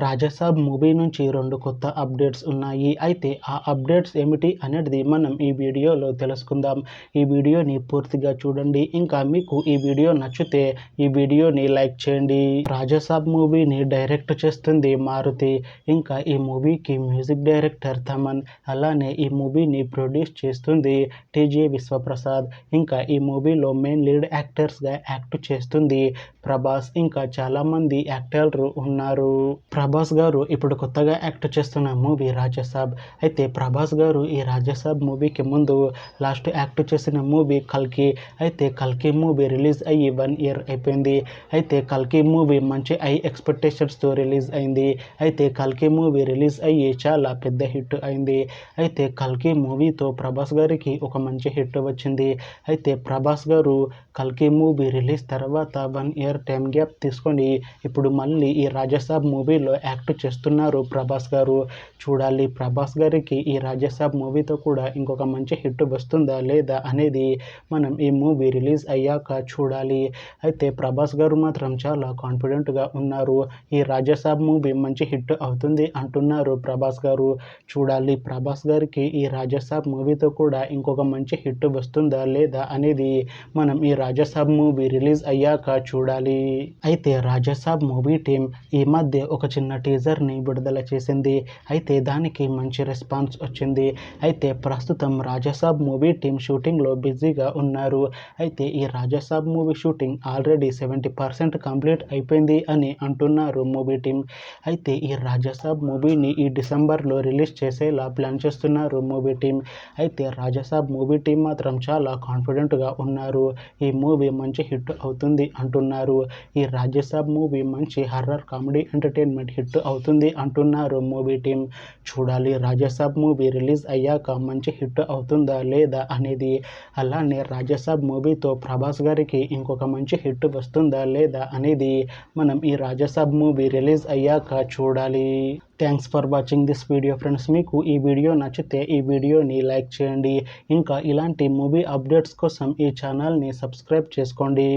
Raja Saab movie నుంచి 2 కొత్త updates ఉన్నాయి. అయితే ఆ అప్డేట్స్ ఏమిటి అనేది మనం ఈ వీడియోలో తెలుసుకుందాం. ఈ వీడియోని పూర్తిగా చూడండి. ఇంకా మీకు ఈ వీడియో నచ్చితే ఈ వీడియోని లైక్ చేయండి. రాజసాబ్ మూవీని డైరెక్ట్ చేస్తుంది మారుతి. ఇంకా ఈ మూవీకి మ్యూజిక్ డైరెక్టర్ తమన్. అలానే ఈ మూవీని ప్రొడ్యూస్ చేస్తుంది టీజే విశ్వప్రసాద్. ఇంకా ఈ మూవీలో మెయిన్ లీడ్ యాక్టర్స్గా యాక్ట్ చేస్తుంది ప్రభాస్. ఇంకా చాలామంది యాక్టర్లు ఉన్నారు. ప్రభాస్ గారు ఇప్పుడు కొత్తగా యాక్ట్ చేస్తున్న మూవీ రాజసాబ్. అయితే ప్రభాస్ గారు ఈ రాజసాబ్ మూవీకి ముందు లాస్ట్ యాక్ట్ చేసిన మూవీ కల్కి. అయితే కల్కి మూవీ రిలీజ్ అయ్యి 1 ఇయర్ అయిపోయింది. అయితే కల్కి మూవీ మంచి హై ఎక్స్పెక్టేషన్స్తో రిలీజ్ అయింది. అయితే కల్కి మూవీ రిలీజ్ అయ్యి చాలా పెద్ద హిట్ అయింది. అయితే కల్కి మూవీతో ప్రభాస్ గారికి ఒక మంచి హిట్ వచ్చింది. అయితే ప్రభాస్ గారు కల్కి మూవీ రిలీజ్ తర్వాత 1 ఇయర్ టైం గ్యాప్ తీసుకొని ఇప్పుడు మళ్ళీ ఈ రాజసాబ్ మూవీలో యాక్ట్ చేస్తున్నారు ప్రభాస్ గారు. చూడాలి ప్రభాస్ గారికి ఈ రాజసాబ్ మూవీతో కూడా ఇంకొక మంచి హిట్ వస్తుందా లేదా అనేది మనం ఈ మూవీ రిలీజ్ అయ్యాక చూడాలి. అయితే ప్రభాస్ గారు మాత్రం చాలా కాన్ఫిడెంట్గా ఉన్నారు. ఈ రాజసాబ్ మూవీ మంచి హిట్ అవుతుంది అంటున్నారు ప్రభాస్ గారు. చూడాలి ప్రభాస్ గారికి ఈ రాజసాబ్ మూవీతో కూడా ఇంకొక మంచి హిట్ వస్తుందా లేదా అనేది మనం ఈ రాజసాబ్ మూవీ రిలీజ్ అయ్యాక చూడాలి. అయితే రాజసాబ్ మూవీ టీం ఈ మధ్య ఒక చిన్న టీజర్ని విడుదల చేసింది. అయితే దానికి మంచి రెస్పాన్స్ వచ్చింది. అయితే ప్రస్తుతం రాజసాబ్ మూవీ టీం షూటింగ్లో బిజీగా ఉన్నారు. అయితే ఈ Raja Saab movie shooting already 70% complete అయిపోయింది అని అంటున్నారు మూవీ టీం. అయితే ఈ రాజసాబ్ మూవీని ఈ డిసెంబర్లో రిలీజ్ చేసేలా ప్లాన్ చేస్తున్నారు మూవీ టీం. అయితే రాజసాబ్ మూవీ టీం మాత్రం చాలా కాన్ఫిడెంట్గా ఉన్నారు. ఈ మూవీ మంచి హిట్ అవుతుంది అంటున్నారు. ఈ రాజసాబ్ మూవీ మంచి హర్రర్ కామెడీ ఎంటర్టైన్మెంట్ హిట్ అవుతుంది అంటున్నారు మూవీ టీం. చూడాలి రాజసాబ్ మూవీ రిలీజ్ అయ్యాక మంచి హిట్ అవుతుందా లేదా అనేది. అలానే రాజసాబ్ మూవీతో ప్రభాస్ గారికి ఇంకొక మంచి హిట్ వస్తుందా లేదా అనేది మనం ఈ రాజసాబ్ మూవీ రిలీజ్ అయ్యాక చూడాలి. Thanks for watching this video friends. మీకు ఈ వీడియో నచ్చితే ఈ వీడియోని లైక్ చేయండి. ఇంకా ఇలాంటి మూవీ అప్డేట్స్ కోసం ఈ ఛానల్ని సబ్స్క్రైబ్ చేసుకోండి.